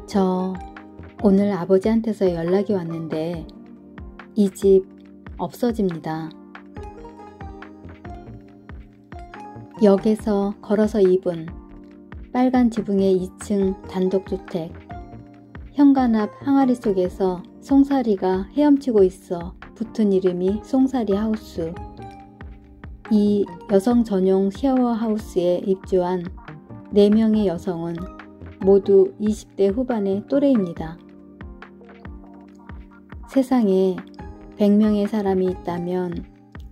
저 오늘 아버지한테서 연락이 왔는데 이 집 없어집니다. 역에서 걸어서 2분, 빨간 지붕의 2층 단독주택. 현관 앞 항아리 속에서 송사리가 헤엄치고 있어 붙은 이름이 송사리 하우스. 이 여성 전용 샤워하우스에 입주한 4명의 여성은 모두 20대 후반의 또래입니다. 세상에 100명의 사람이 있다면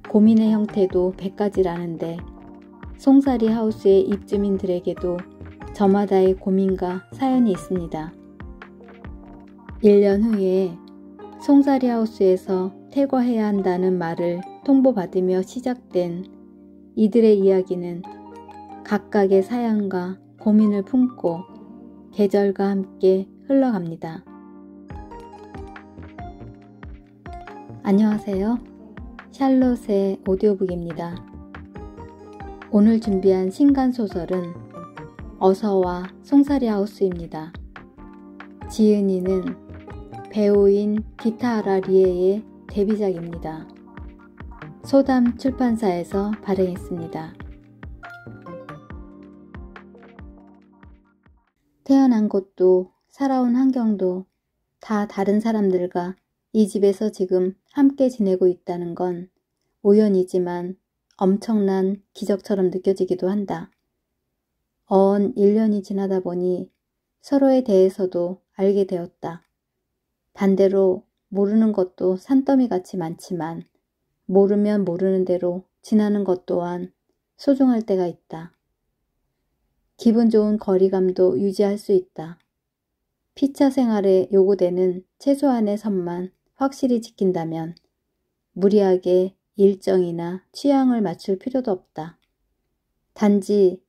고민의 형태도 100가지라는데 송사리 하우스의 입주민들에게도 저마다의 고민과 사연이 있습니다. 1년 후에 송사리 하우스에서 퇴거해야 한다는 말을 통보받으며 시작된 이들의 이야기는 각각의 사연과 고민을 품고 계절과 함께 흘러갑니다. 안녕하세요. 샬롯의 오디오북입니다. 오늘 준비한 신간소설은 어서와 송사리 하우스입니다. 지은이는 배우인 기타하라 리에의 데뷔작입니다. 소담 출판사에서 발행했습니다. 태어난 곳도 살아온 환경도 다 다른 사람들과 이 집에서 지금 함께 지내고 있다는 건 우연이지만 엄청난 기적처럼 느껴지기도 한다. 어언 1년이 지나다 보니 서로에 대해서도 알게 되었다. 반대로 모르는 것도 산더미같이 많지만 모르면 모르는 대로 지나는 것 또한 소중할 때가 있다. 기분 좋은 거리감도 유지할 수 있다. 피차 생활에 요구되는 최소한의 선만 확실히 지킨다면 무리하게 일정이나 취향을 맞출 필요도 없다. 단지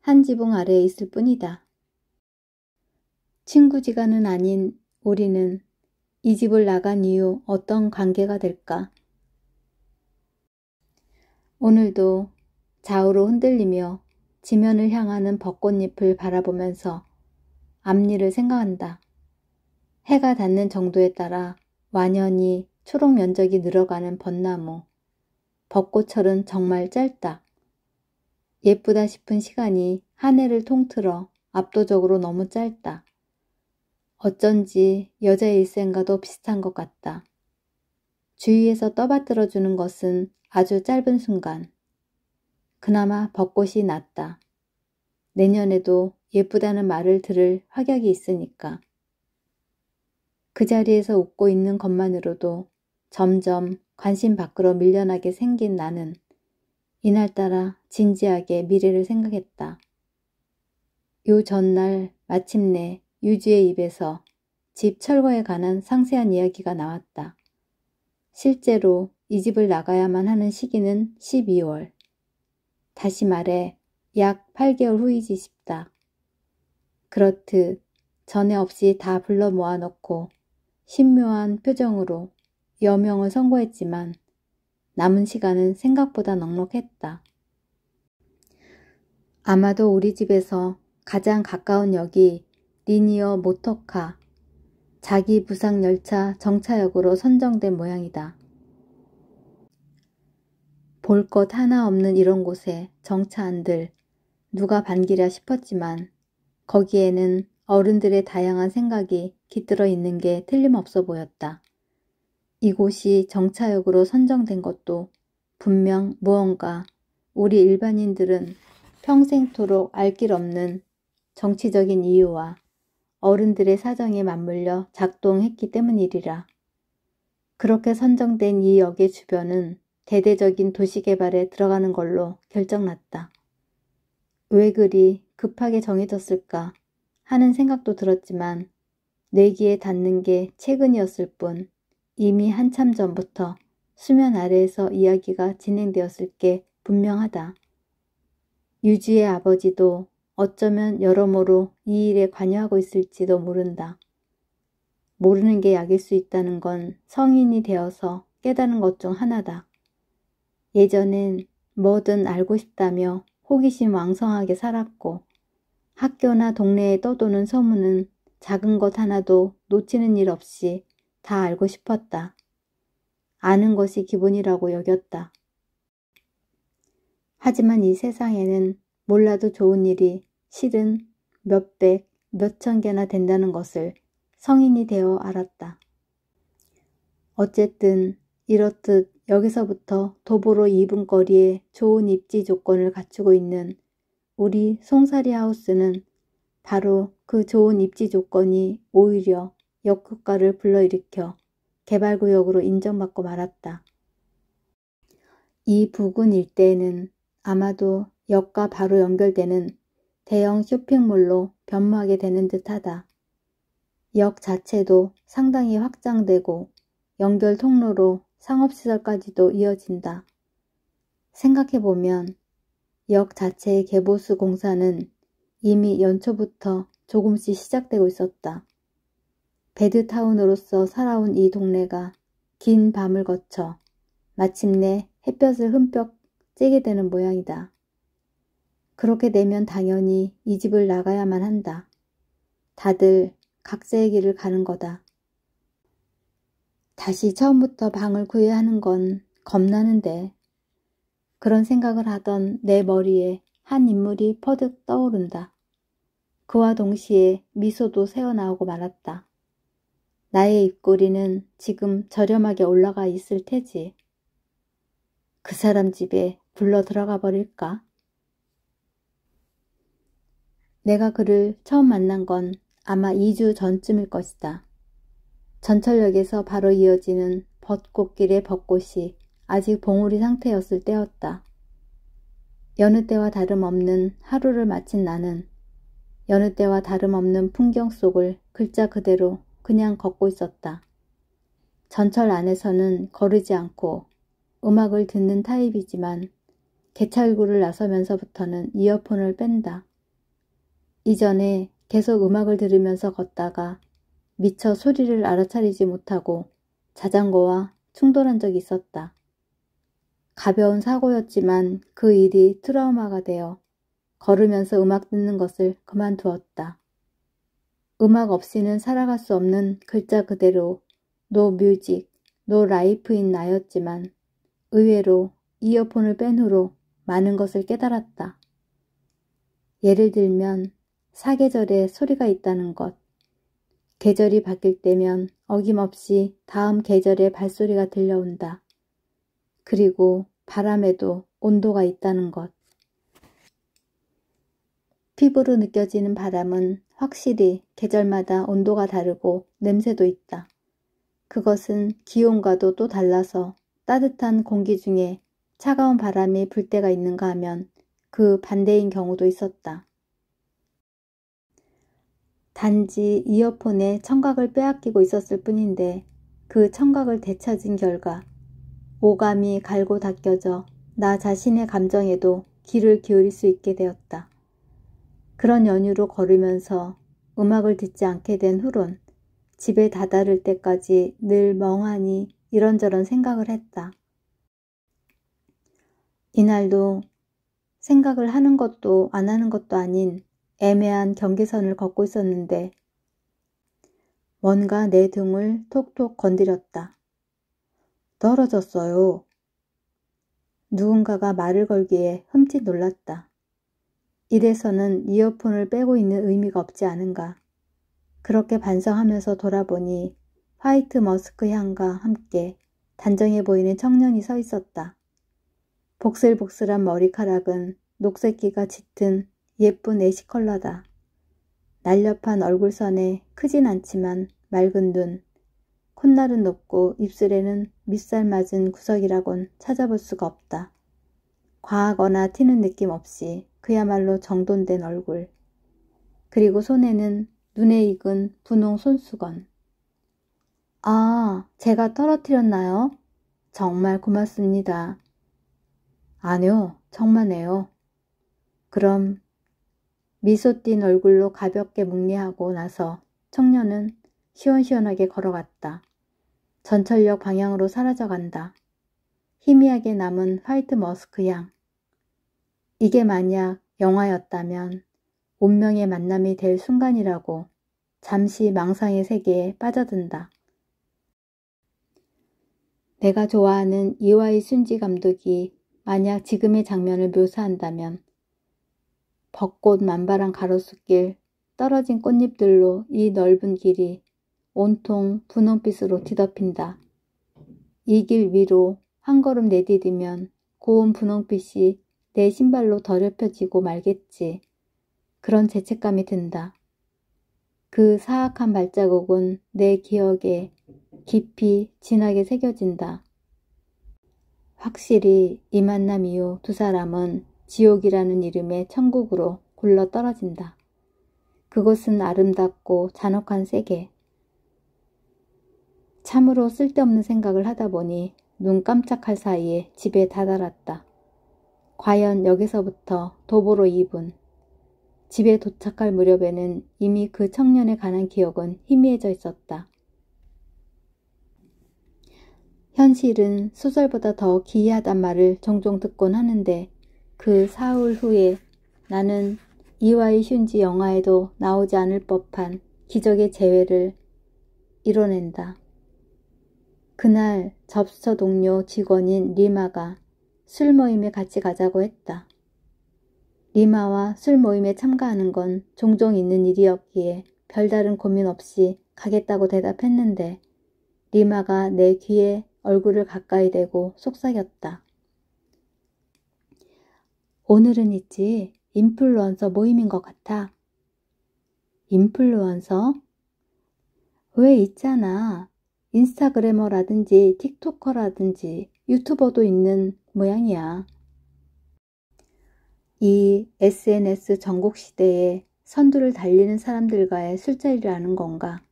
한 지붕 아래에 있을 뿐이다. 친구지간은 아닌 우리는 이 집을 나간 이후 어떤 관계가 될까? 오늘도 좌우로 흔들리며 지면을 향하는 벚꽃잎을 바라보면서 앞일을 생각한다. 해가 닿는 정도에 따라 완연히 초록 면적이 늘어가는 벚나무. 벚꽃철은 정말 짧다. 예쁘다 싶은 시간이 한 해를 통틀어 압도적으로 너무 짧다. 어쩐지 여자의 일생과도 비슷한 것 같다. 주위에서 떠받들어주는 것은 아주 짧은 순간. 그나마 벚꽃이 낫다. 내년에도 예쁘다는 말을 들을 확약이 있으니까. 그 자리에서 웃고 있는 것만으로도 점점 관심 밖으로 밀려나게 생긴 나는 이날따라 진지하게 미래를 생각했다. 요 전날 마침내 유주의 입에서 집 철거에 관한 상세한 이야기가 나왔다. 실제로 이 집을 나가야만 하는 시기는 12월. 다시 말해 약 8개월 후이지 싶다. 그렇듯 전에 없이 다 불러 모아놓고 신묘한 표정으로 여명을 선고했지만 남은 시간은 생각보다 넉넉했다. 아마도 우리 집에서 가장 가까운 역이 리니어 모터카, 자기 부상 열차 정차역으로 선정된 모양이다. 볼 것 하나 없는 이런 곳에 정차한들 누가 반기랴 싶었지만 거기에는 어른들의 다양한 생각이 깃들어 있는 게 틀림없어 보였다. 이곳이 정차역으로 선정된 것도 분명 무언가 우리 일반인들은 평생토록 알 길 없는 정치적인 이유와 어른들의 사정에 맞물려 작동했기 때문이리라. 그렇게 선정된 이 역의 주변은 대대적인 도시개발에 들어가는 걸로 결정났다. 왜 그리 급하게 정해졌을까 하는 생각도 들었지만 뇌기에 닿는 게 최근이었을 뿐 이미 한참 전부터 수면 아래에서 이야기가 진행되었을 게 분명하다. 유주의 아버지도 어쩌면 여러모로 이 일에 관여하고 있을지도 모른다. 모르는 게 약일 수 있다는 건 성인이 되어서 깨달은 것 중 하나다. 예전엔 뭐든 알고 싶다며 호기심 왕성하게 살았고 학교나 동네에 떠도는 소문은 작은 것 하나도 놓치는 일 없이 다 알고 싶었다. 아는 것이 기본이라고 여겼다. 하지만 이 세상에는 몰라도 좋은 일이 실은 몇백, 몇천 개나 된다는 것을 성인이 되어 알았다. 어쨌든 이렇듯 여기서부터 도보로 2분 거리에 좋은 입지 조건을 갖추고 있는 우리 송사리 하우스는 바로 그 좋은 입지 조건이 오히려 역효과를 불러일으켜 개발구역으로 인정받고 말았다. 이 부근 일대에는 아마도 역과 바로 연결되는 대형 쇼핑몰로 변모하게 되는 듯하다. 역 자체도 상당히 확장되고 연결 통로로 상업시설까지도 이어진다. 생각해보면 역 자체의 개보수 공사는 이미 연초부터 조금씩 시작되고 있었다. 베드타운으로서 살아온 이 동네가 긴 밤을 거쳐 마침내 햇볕을 흠뻑 쬐게 되는 모양이다. 그렇게 되면 당연히 이 집을 나가야만 한다. 다들 각자의 길을 가는 거다. 다시 처음부터 방을 구해야 하는 건 겁나는데. 그런 생각을 하던 내 머리에 한 인물이 퍼득 떠오른다. 그와 동시에 미소도 새어나오고 말았다. 나의 입꼬리는 지금 저렴하게 올라가 있을 테지. 그 사람 집에 불러 들어가 버릴까? 내가 그를 처음 만난 건 아마 2주 전쯤일 것이다. 전철역에서 바로 이어지는 벚꽃길의 벚꽃이 아직 봉우리 상태였을 때였다. 여느 때와 다름없는 하루를 마친 나는 여느 때와 다름없는 풍경 속을 글자 그대로 그냥 걷고 있었다. 전철 안에서는 거르지 않고 음악을 듣는 타입이지만 개찰구를 나서면서부터는 이어폰을 뺀다. 이전에 계속 음악을 들으면서 걷다가 미처 소리를 알아차리지 못하고 자전거와 충돌한 적이 있었다. 가벼운 사고였지만 그 일이 트라우마가 되어 걸으면서 음악 듣는 것을 그만두었다. 음악 없이는 살아갈 수 없는 글자 그대로 노 뮤직, 노 라이프인 나였지만 의외로 이어폰을 뺀 후로 많은 것을 깨달았다. 예를 들면 사계절에 소리가 있다는 것, 계절이 바뀔 때면 어김없이 다음 계절의 발소리가 들려온다. 그리고 바람에도 온도가 있다는 것. 피부로 느껴지는 바람은 확실히 계절마다 온도가 다르고 냄새도 있다. 그것은 기온과도 또 달라서 따뜻한 공기 중에 차가운 바람이 불 때가 있는가 하면 그 반대인 경우도 있었다. 단지 이어폰에 청각을 빼앗기고 있었을 뿐인데 그 청각을 되찾은 결과 오감이 갈고 닦여져 나 자신의 감정에도 귀를 기울일 수 있게 되었다. 그런 연유로 걸으면서 음악을 듣지 않게 된 후론 집에 다다를 때까지 늘 멍하니 이런저런 생각을 했다. 이날도 생각을 하는 것도 안 하는 것도 아닌 애매한 경계선을 걷고 있었는데 뭔가 내 등을 톡톡 건드렸다. 떨어졌어요. 누군가가 말을 걸기에 흠칫 놀랐다. 이래서는 이어폰을 빼고 있는 의미가 없지 않은가. 그렇게 반성하면서 돌아보니 화이트 머스크 향과 함께 단정해 보이는 청년이 서 있었다. 복슬복슬한 머리카락은 녹색기가 짙은 예쁜 애쉬 컬러다. 날렵한 얼굴선에 크진 않지만 맑은 눈, 콧날은 높고 입술에는 밉살 맞은 구석이라곤 찾아볼 수가 없다. 과하거나 튀는 느낌 없이 그야말로 정돈된 얼굴. 그리고 손에는 눈에 익은 분홍 손수건. 아, 제가 떨어뜨렸나요? 정말 고맙습니다. 아니요, 정말네요. 그럼 미소 띤 얼굴로 가볍게 묵례하고 나서 청년은 시원시원하게 걸어갔다. 전철역 방향으로 사라져간다. 희미하게 남은 화이트 머스크 향. 이게 만약 영화였다면 운명의 만남이 될 순간이라고 잠시 망상의 세계에 빠져든다. 내가 좋아하는 이와이 순지 감독이 만약 지금의 장면을 묘사한다면 벚꽃 만발한 가로수길, 떨어진 꽃잎들로 이 넓은 길이 온통 분홍빛으로 뒤덮인다. 이 길 위로 한 걸음 내디디면 고운 분홍빛이 내 신발로 더럽혀지고 말겠지. 그런 죄책감이 든다. 그 사악한 발자국은 내 기억에 깊이 진하게 새겨진다. 확실히 이 만남 이후 두 사람은 지옥이라는 이름의 천국으로 굴러 떨어진다. 그곳은 아름답고 잔혹한 세계. 참으로 쓸데없는 생각을 하다 보니 눈 깜짝할 사이에 집에 다다랐다. 과연 여기서부터 도보로 2분. 집에 도착할 무렵에는 이미 그 청년에 관한 기억은 희미해져 있었다. 현실은 소설보다 더 기이하단 말을 종종 듣곤 하는데 그 사흘 후에 나는 이와이 슌지 영화에도 나오지 않을 법한 기적의 재회를 이뤄낸다. 그날 접수처 동료 직원인 리마가 술 모임에 같이 가자고 했다. 리마와 술 모임에 참가하는 건 종종 있는 일이었기에 별다른 고민 없이 가겠다고 대답했는데 리마가 내 귀에 얼굴을 가까이 대고 속삭였다. 오늘은 있지 인플루언서 모임인 것 같아. 인플루언서? 왜 있잖아. 인스타그래머라든지 틱토커라든지 유튜버도 있는 모양이야. 이 SNS 전국 시대에 선두를 달리는 사람들과의 술자리라는 건가?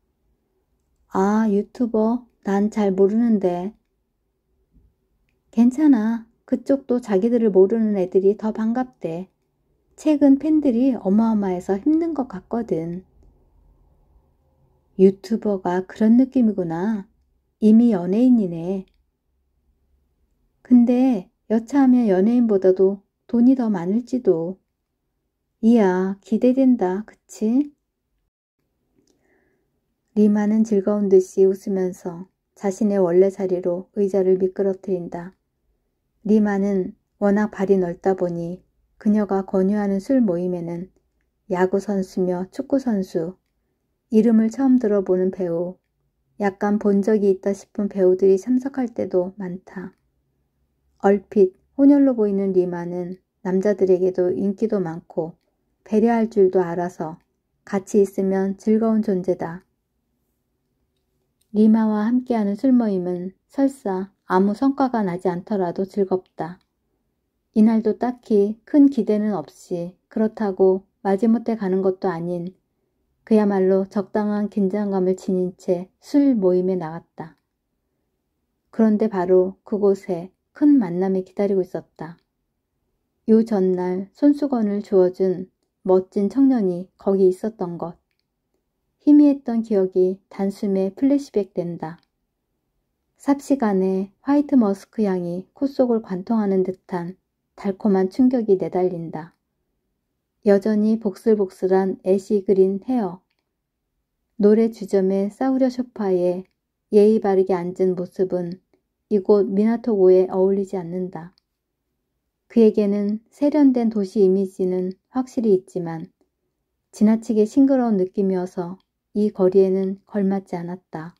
아, 유튜버? 난 잘 모르는데. 괜찮아. 그쪽도 자기들을 모르는 애들이 더 반갑대. 최근 팬들이 어마어마해서 힘든 것 같거든. 유튜버가 그런 느낌이구나. 이미 연예인이네. 근데 여차하면 연예인보다도 돈이 더 많을지도. 이야, 기대된다. 그치? 리마는 즐거운 듯이 웃으면서 자신의 원래 자리로 의자를 미끄러뜨린다. 리마는 워낙 발이 넓다 보니 그녀가 권유하는 술 모임에는 야구선수며 축구선수, 이름을 처음 들어보는 배우, 약간 본 적이 있다 싶은 배우들이 참석할 때도 많다. 얼핏 혼혈로 보이는 리마는 남자들에게도 인기도 많고 배려할 줄도 알아서 같이 있으면 즐거운 존재다. 리마와 함께하는 술 모임은 설사 아무 성과가 나지 않더라도 즐겁다. 이날도 딱히 큰 기대는 없이 그렇다고 마지못해 가는 것도 아닌 그야말로 적당한 긴장감을 지닌 채 술 모임에 나갔다. 그런데 바로 그곳에 큰 만남이 기다리고 있었다. 요 전날 손수건을 주워준 멋진 청년이 거기 있었던 것. 희미했던 기억이 단숨에 플래시백 된다. 삽시간에 화이트 머스크 향이 콧속을 관통하는 듯한 달콤한 충격이 내달린다. 여전히 복슬복슬한 애쉬 그린 헤어. 노래 주점의 싸우려 소파에 예의 바르게 앉은 모습은 이곳 미나토고에 어울리지 않는다. 그에게는 세련된 도시 이미지는 확실히 있지만 지나치게 싱그러운 느낌이어서 이 거리에는 걸맞지 않았다.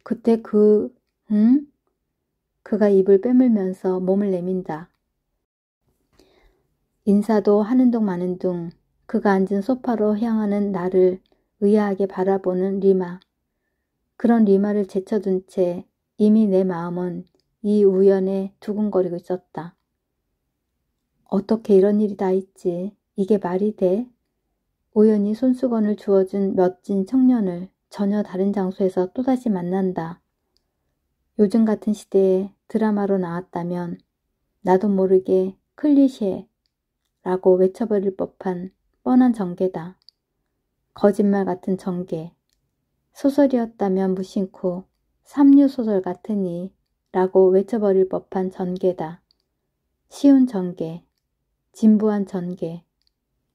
그때 응? 그가 입을 빼물면서 몸을 내민다. 인사도 하는 둥 마는 둥 그가 앉은 소파로 향하는 나를 의아하게 바라보는 리마. 그런 리마를 제쳐둔 채 이미 내 마음은 이 우연에 두근거리고 있었다. 어떻게 이런 일이 다 있지? 이게 말이 돼? 우연히 손수건을 주워준 멋진 청년을 전혀 다른 장소에서 또다시 만난다. 요즘 같은 시대에 드라마로 나왔다면 나도 모르게 클리셰라고 외쳐버릴 법한 뻔한 전개다. 거짓말 같은 전개. 소설이었다면 무심코 삼류소설 같으니 라고 외쳐버릴 법한 전개다. 쉬운 전개, 진부한 전개.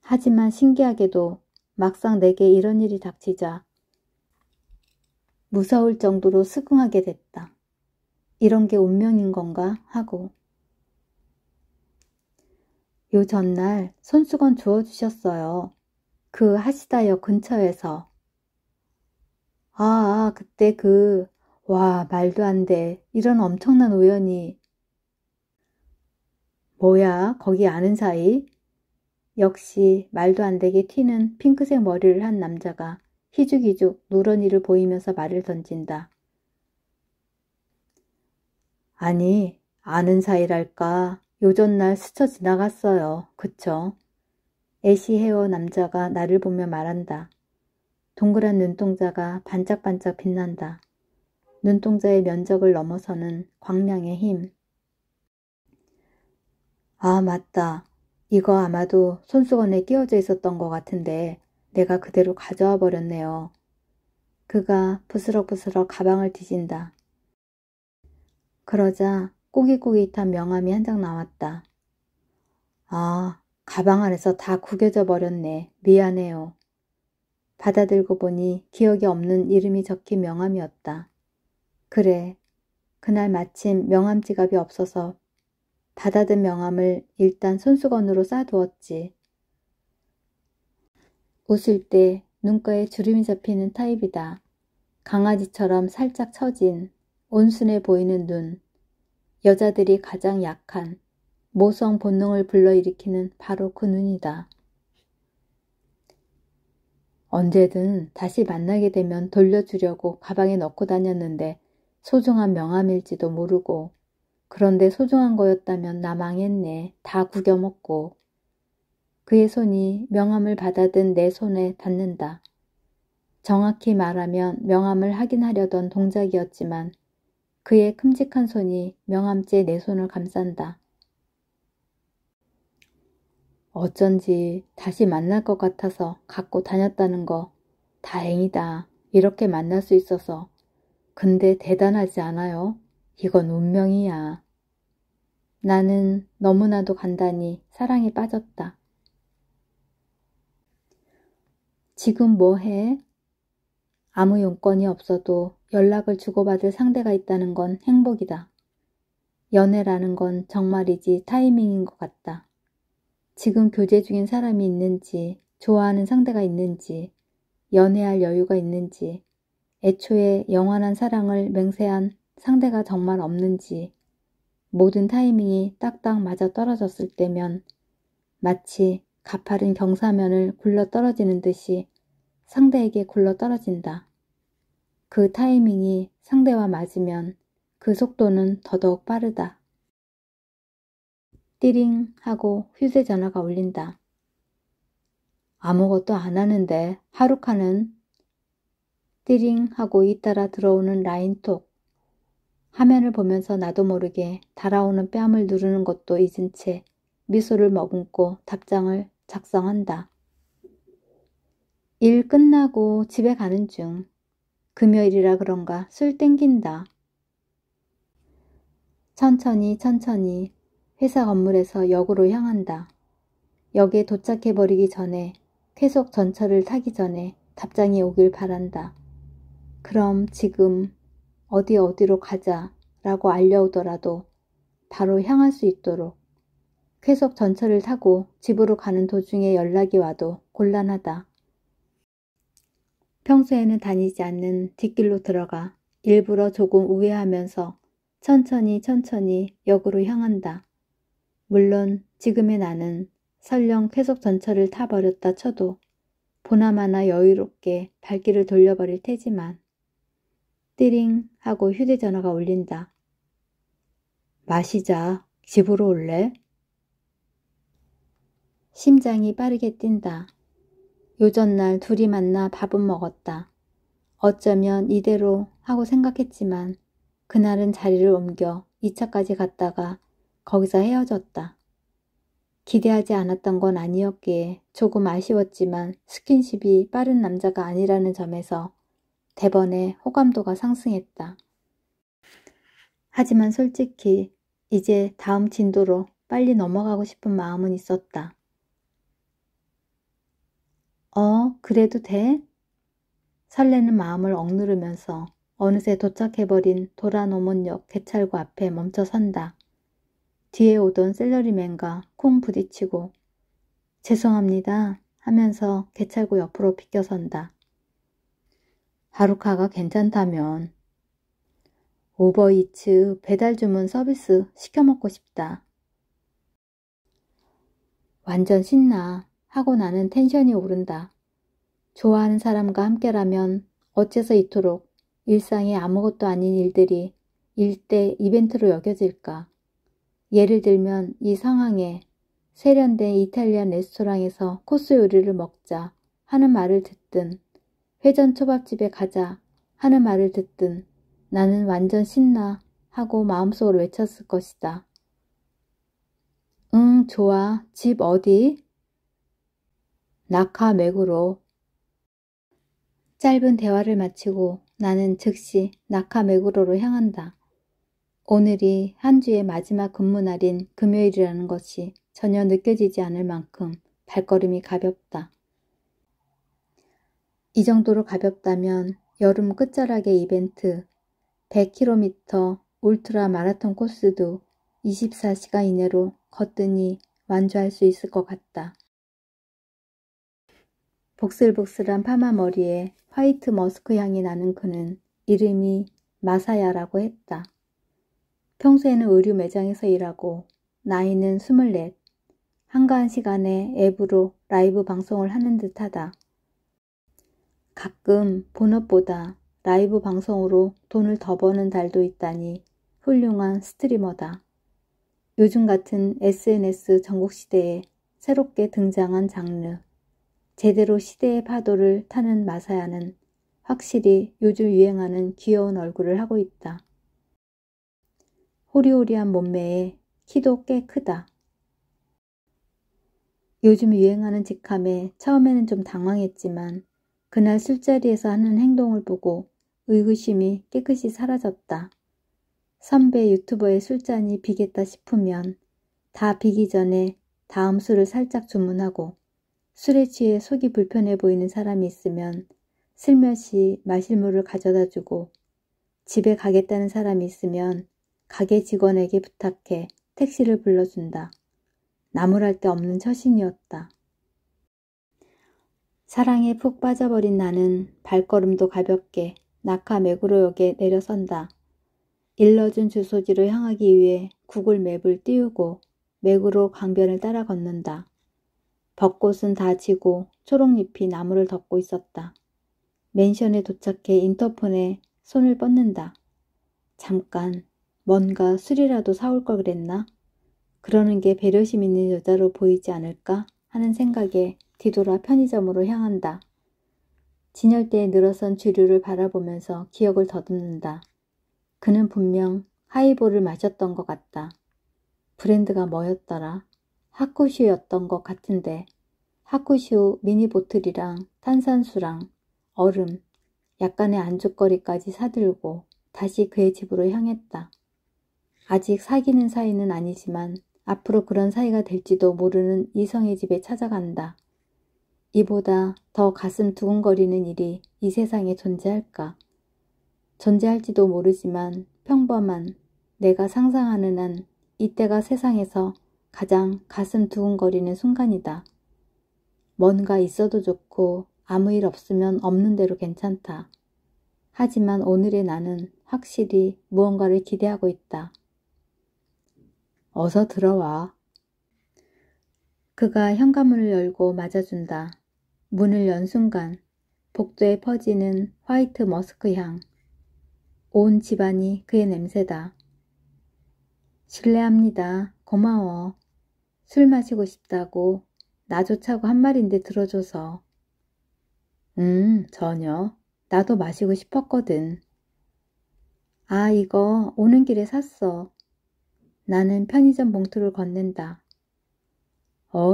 하지만 신기하게도 막상 내게 이런 일이 닥치자 무서울 정도로 스궁하게 됐다. 이런 게 운명인 건가 하고. 요 전날 손수건 주워주셨어요. 그 하시다역 근처에서. 그때 와, 말도 안 돼. 이런 엄청난 우연이. 뭐야, 거기 아는 사이? 역시 말도 안 되게 튀는 핑크색 머리를 한 남자가 희죽희죽 누런이를 보이면서 말을 던진다. 아니, 아는 사이랄까. 요전날 스쳐 지나갔어요. 그쵸? 애시해어 남자가 나를 보며 말한다. 동그란 눈동자가 반짝반짝 빛난다. 눈동자의 면적을 넘어서는 광량의 힘. 아, 맞다. 이거 아마도 손수건에 끼워져 있었던 것 같은데 내가 그대로 가져와 버렸네요. 그가 부스럭부스럭 가방을 뒤진다. 그러자 꾸깃꾸깃한 명함이 한 장 나왔다. 아, 가방 안에서 다 구겨져 버렸네. 미안해요. 받아들고 보니 기억이 없는 이름이 적힌 명함이었다. 그래, 그날 마침 명함 지갑이 없어서 받아든 명함을 일단 손수건으로 싸두었지. 웃을 때 눈가에 주름이 잡히는 타입이다. 강아지처럼 살짝 처진 온순해 보이는 눈. 여자들이 가장 약한 모성 본능을 불러일으키는 바로 그 눈이다. 언제든 다시 만나게 되면 돌려주려고 가방에 넣고 다녔는데 소중한 명함일지도 모르고. 그런데 소중한 거였다면 나 망했네. 다 구겨먹고. 그의 손이 명함을 받아든 내 손에 닿는다. 정확히 말하면 명함을 확인하려던 동작이었지만 그의 큼직한 손이 명함째 내 손을 감싼다. 어쩐지 다시 만날 것 같아서 갖고 다녔다는 거 다행이다. 이렇게 만날 수 있어서. 근데 대단하지 않아요? 이건 운명이야. 나는 너무나도 간단히 사랑에 빠졌다. 지금 뭐 해? 아무 용건이 없어도 연락을 주고받을 상대가 있다는 건 행복이다. 연애라는 건 정말이지 타이밍인 것 같다. 지금 교제 중인 사람이 있는지, 좋아하는 상대가 있는지, 연애할 여유가 있는지, 애초에 영원한 사랑을 맹세한 상대가 정말 없는지, 모든 타이밍이 딱딱 맞아 떨어졌을 때면 마치 가파른 경사면을 굴러 떨어지는 듯이 상대에게 굴러 떨어진다. 그 타이밍이 상대와 맞으면 그 속도는 더더욱 빠르다. 띠링 하고 휴대전화가 울린다. 아무것도 안 하는데 하루카는? 띠링 하고 잇따라 들어오는 라인톡. 화면을 보면서 나도 모르게 달아오는 뺨을 누르는 것도 잊은 채 미소를 머금고 답장을 작성한다. 일 끝나고 집에 가는 중. 금요일이라 그런가 술 땡긴다. 천천히 회사 건물에서 역으로 향한다. 역에 도착해버리기 전에 쾌속 전철을 타기 전에 답장이 오길 바란다. 그럼 지금 어디로 가자 라고 알려오더라도 바로 향할 수 있도록. 쾌속 전철을 타고 집으로 가는 도중에 연락이 와도 곤란하다. 평소에는 다니지 않는 뒷길로 들어가 일부러 조금 우회하면서 천천히 역으로 향한다. 물론 지금의 나는 설령 쾌속 전철을 타버렸다 쳐도 보나마나 여유롭게 발길을 돌려버릴 테지만. 띠링 하고 휴대전화가 울린다. 마시자. 집으로 올래? 심장이 빠르게 뛴다. 요전날 둘이 만나 밥은 먹었다. 어쩌면 이대로 하고 생각했지만 그날은 자리를 옮겨 2차까지 갔다가 거기서 헤어졌다. 기대하지 않았던 건 아니었기에 조금 아쉬웠지만 스킨십이 빠른 남자가 아니라는 점에서 대번에 호감도가 상승했다. 하지만 솔직히 이제 다음 진도로 빨리 넘어가고 싶은 마음은 있었다. 그래도 돼? 설레는 마음을 억누르면서 어느새 도착해버린 도라노몬역 개찰구 앞에 멈춰 선다. 뒤에 오던 셀러리맨과 콩 부딪히고 죄송합니다 하면서 개찰구 옆으로 비껴선다. 하루카가 괜찮다면 우버이츠 배달 주문 서비스 시켜먹고 싶다. 완전 신나 하고 나는 텐션이 오른다. 좋아하는 사람과 함께라면 어째서 이토록 일상에 아무것도 아닌 일들이 일대 이벤트로 여겨질까. 예를 들면 이 상황에 세련된 이탈리안 레스토랑에서 코스 요리를 먹자 하는 말을 듣든 회전 초밥집에 가자 하는 말을 듣든 나는 완전 신나 하고 마음속으로 외쳤을 것이다. 응, 좋아. 집 어디? 나카메구로. 짧은 대화를 마치고 나는 즉시 나카메구로로 향한다. 오늘이 한 주의 마지막 근무날인 금요일이라는 것이 전혀 느껴지지 않을 만큼 발걸음이 가볍다. 이 정도로 가볍다면 여름 끝자락의 이벤트 100km 울트라 마라톤 코스도 24시간 이내로 거뜬히 완주할 수 있을 것 같다. 복슬복슬한 파마 머리에 화이트 머스크 향이 나는 그는 이름이 마사야라고 했다. 평소에는 의류 매장에서 일하고 나이는 24, 한가한 시간에 앱으로 라이브 방송을 하는 듯하다. 가끔 본업보다 라이브 방송으로 돈을 더 버는 달도 있다니 훌륭한 스트리머다. 요즘 같은 SNS 전국시대에 새롭게 등장한 장르, 제대로 시대의 파도를 타는 마사야는 확실히 요즘 유행하는 귀여운 얼굴을 하고 있다. 호리호리한 몸매에 키도 꽤 크다. 요즘 유행하는 직함에 처음에는 좀 당황했지만 그날 술자리에서 하는 행동을 보고 의구심이 깨끗이 사라졌다. 선배 유튜버의 술잔이 비겠다 싶으면 다 비기 전에 다음 술을 살짝 주문하고 술에 취해 속이 불편해 보이는 사람이 있으면 슬며시 마실 물을 가져다 주고 집에 가겠다는 사람이 있으면 가게 직원에게 부탁해 택시를 불러준다. 나무랄 데 없는 처신이었다. 사랑에 푹 빠져버린 나는 발걸음도 가볍게 나카메구로역에 내려선다. 일러준 주소지로 향하기 위해 구글 맵을 띄우고 메구로 강변을 따라 걷는다. 벚꽃은 다 지고 초록잎이 나무를 덮고 있었다. 맨션에 도착해 인터폰에 손을 뻗는다. 잠깐, 뭔가 술이라도 사올 걸 그랬나? 그러는 게 배려심 있는 여자로 보이지 않을까 하는 생각에 뒤돌아 편의점으로 향한다. 진열대에 늘어선 주류를 바라보면서 기억을 더듬는다. 그는 분명 하이볼을 마셨던 것 같다. 브랜드가 뭐였더라? 하쿠슈였던 것 같은데 하쿠슈 미니 보틀이랑 탄산수랑 얼음, 약간의 안주거리까지 사들고 다시 그의 집으로 향했다. 아직 사귀는 사이는 아니지만 앞으로 그런 사이가 될지도 모르는 이성의 집에 찾아간다. 이보다 더 가슴 두근거리는 일이 이 세상에 존재할까? 존재할지도 모르지만 평범한 내가 상상하는 한 이때가 세상에서 가장 가슴 두근거리는 순간이다. 뭔가 있어도 좋고 아무 일 없으면 없는 대로 괜찮다. 하지만 오늘의 나는 확실히 무언가를 기대하고 있다. 어서 들어와. 그가 현관문을 열고 맞아준다. 문을 연 순간 복도에 퍼지는 화이트 머스크 향. 온 집안이 그의 냄새다. 실례합니다. 고마워. 술 마시고 싶다고 나조차고 한 말인데 들어줘서. 전혀. 나도 마시고 싶었거든. 아, 이거 오는 길에 샀어. 나는 편의점 봉투를 건넨다.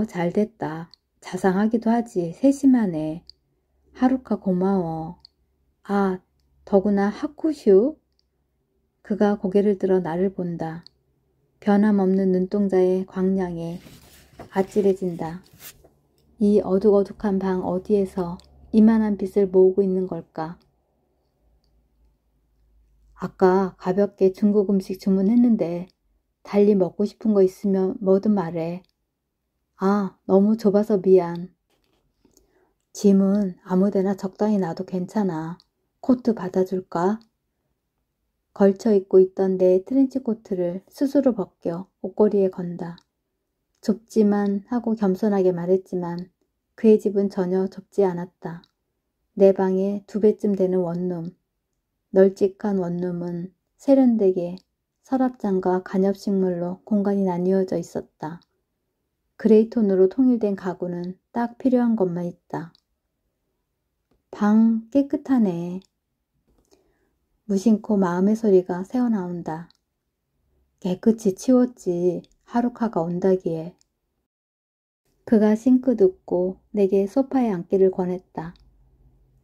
잘됐다. 자상하기도 하지. 세심하네. 하루카 고마워. 아, 더구나 하쿠슈? 그가 고개를 들어 나를 본다. 변함없는 눈동자의 광량에 아찔해진다. 이 어둑어둑한 방 어디에서 이만한 빚을 모으고 있는 걸까? 아까 가볍게 중국 음식 주문했는데 달리 먹고 싶은 거 있으면 뭐든 말해. 아, 너무 좁아서 미안. 짐은 아무데나 적당히 놔도 괜찮아. 코트 받아줄까? 걸쳐 입고 있던 내 트렌치 코트를 스스로 벗겨 옷걸이에 건다. 좁지만 하고 겸손하게 말했지만 그의 집은 전혀 좁지 않았다. 내 방의 2배쯤 되는 원룸. 널찍한 원룸은 세련되게 서랍장과 간접식물로 공간이 나뉘어져 있었다. 그레이톤으로 통일된 가구는 딱 필요한 것만 있다. 방 깨끗하네. 무심코 마음의 소리가 새어나온다. 깨끗이 치웠지. 하루카가 온다기에. 그가 싱크 듣고 내게 소파에 앉기를 권했다.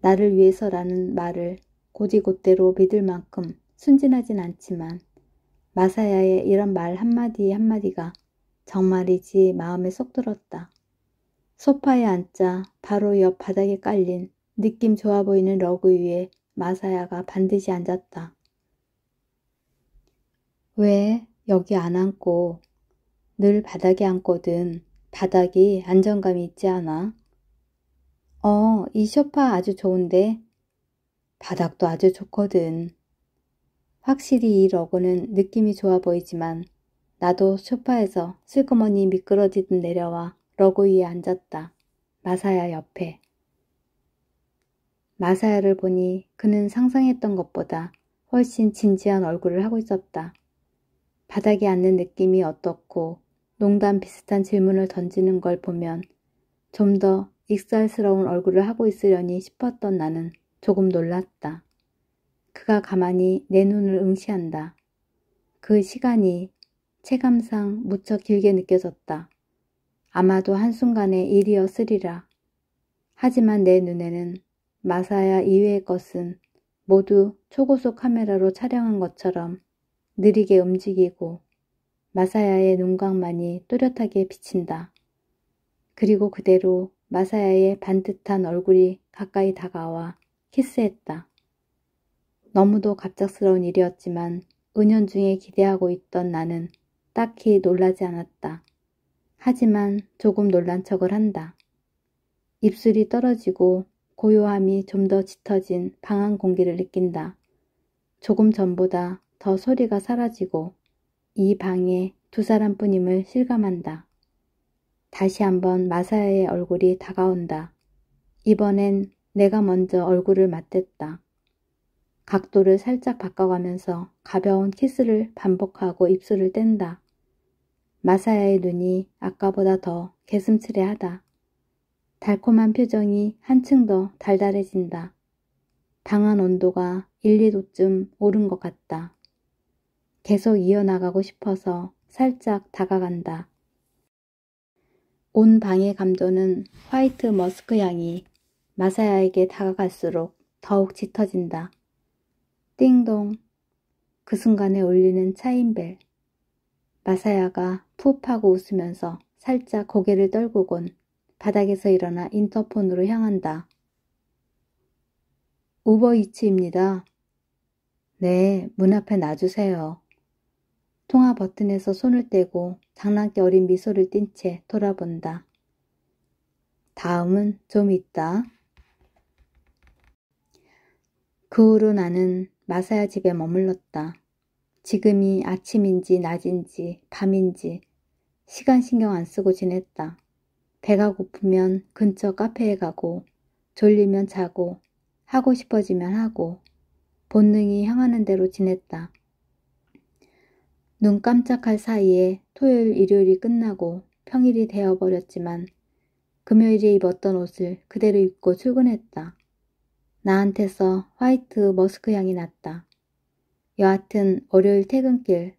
나를 위해서라는 말을 곧이곧대로 믿을 만큼 순진하진 않지만 마사야의 이런 말 한마디 한마디가 정말이지 마음에 쏙 들었다. 소파에 앉자 바로 옆 바닥에 깔린 느낌 좋아 보이는 러그 위에 마사야가 반드시 앉았다. 왜 여기 안 앉고? 늘 바닥에 앉거든. 바닥이 안정감이 있지 않아? 이 소파 아주 좋은데? 바닥도 아주 좋거든. 확실히 이 러그는 느낌이 좋아 보이지만 나도 소파에서 슬그머니 미끄러지듯 내려와 러그 위에 앉았다. 마사야 옆에. 마사야를 보니 그는 상상했던 것보다 훨씬 진지한 얼굴을 하고 있었다. 바닥에 앉는 느낌이 어떻고 농담 비슷한 질문을 던지는 걸 보면 좀 더 익살스러운 얼굴을 하고 있으려니 싶었던 나는 조금 놀랐다. 그가 가만히 내 눈을 응시한다. 그 시간이 체감상 무척 길게 느껴졌다. 아마도 한순간의 일이었으리라. 하지만 내 눈에는 마사야 이외의 것은 모두 초고속 카메라로 촬영한 것처럼 느리게 움직이고 마사야의 눈각만이 또렷하게 비친다. 그리고 그대로 마사야의 반듯한 얼굴이 가까이 다가와 키스했다. 너무도 갑작스러운 일이었지만 은연중에 기대하고 있던 나는 딱히 놀라지 않았다. 하지만 조금 놀란 척을 한다. 입술이 떨어지고 고요함이 좀 더 짙어진 방 안 공기를 느낀다. 조금 전보다 더 소리가 사라지고 이 방에 2사람뿐임을 실감한다. 다시 한번 마사야의 얼굴이 다가온다. 이번엔 내가 먼저 얼굴을 맞댔다. 각도를 살짝 바꿔가면서 가벼운 키스를 반복하고 입술을 뗀다. 마사야의 눈이 아까보다 더 개슴츠레하다. 달콤한 표정이 한층 더 달달해진다. 방안 온도가 1, 2도쯤 오른 것 같다. 계속 이어나가고 싶어서 살짝 다가간다. 온 방의 감도는 화이트 머스크 향이 마사야에게 다가갈수록 더욱 짙어진다. 띵동. 그 순간에 울리는 차인벨. 마사야가 푹 하고 웃으면서 살짝 고개를 떨구곤 바닥에서 일어나 인터폰으로 향한다. 우버이츠입니다. 네, 문 앞에 놔주세요. 통화 버튼에서 손을 떼고 장난기 어린 미소를 띤 채 돌아본다. 다음은 좀 있다. 그 후로 나는 마사야 집에 머물렀다. 지금이 아침인지 낮인지 밤인지 시간 신경 안 쓰고 지냈다. 배가 고프면 근처 카페에 가고 졸리면 자고 하고 싶어지면 하고 본능이 향하는 대로 지냈다. 눈 깜짝할 사이에 토요일 일요일이 끝나고 평일이 되어버렸지만 금요일에 입었던 옷을 그대로 입고 출근했다. 나한테서 화이트 머스크 향이 났다. 여하튼 월요일 퇴근길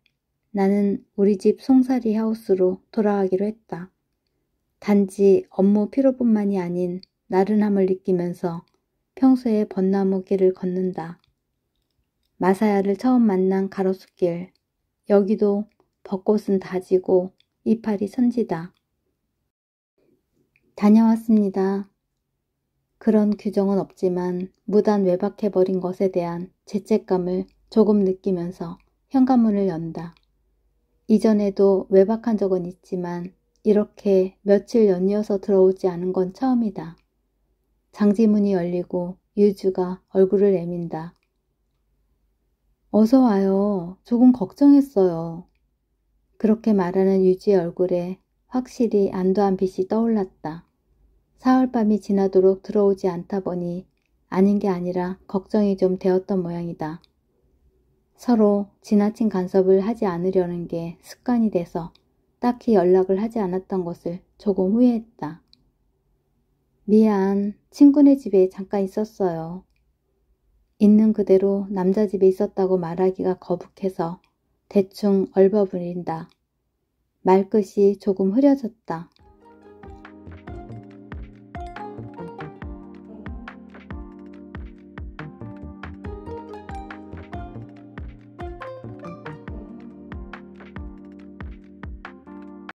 나는 우리 집 송사리 하우스로 돌아가기로 했다. 단지 업무 피로뿐만이 아닌 나른함을 느끼면서 평소에 벚나무 길을 걷는다. 마사야를 처음 만난 가로수길. 여기도 벚꽃은 다지고 이파리 천지다. 다녀왔습니다. 그런 규정은 없지만 무단 외박해버린 것에 대한 죄책감을 조금 느끼면서 현관문을 연다. 이전에도 외박한 적은 있지만 이렇게 며칠 연이어서 들어오지 않은 건 처음이다. 장지문이 열리고 유주가 얼굴을 내민다. 어서 와요. 조금 걱정했어요. 그렇게 말하는 유주의 얼굴에 확실히 안도한 빛이 떠올랐다. 사흘밤이 지나도록 들어오지 않다 보니 아닌 게 아니라 걱정이 좀 되었던 모양이다. 서로 지나친 간섭을 하지 않으려는 게 습관이 돼서 딱히 연락을 하지 않았던 것을 조금 후회했다. 미안, 친구네 집에 잠깐 있었어요. 있는 그대로 남자 집에 있었다고 말하기가 거북해서 대충 얼버무린다. 말끝이 조금 흐려졌다.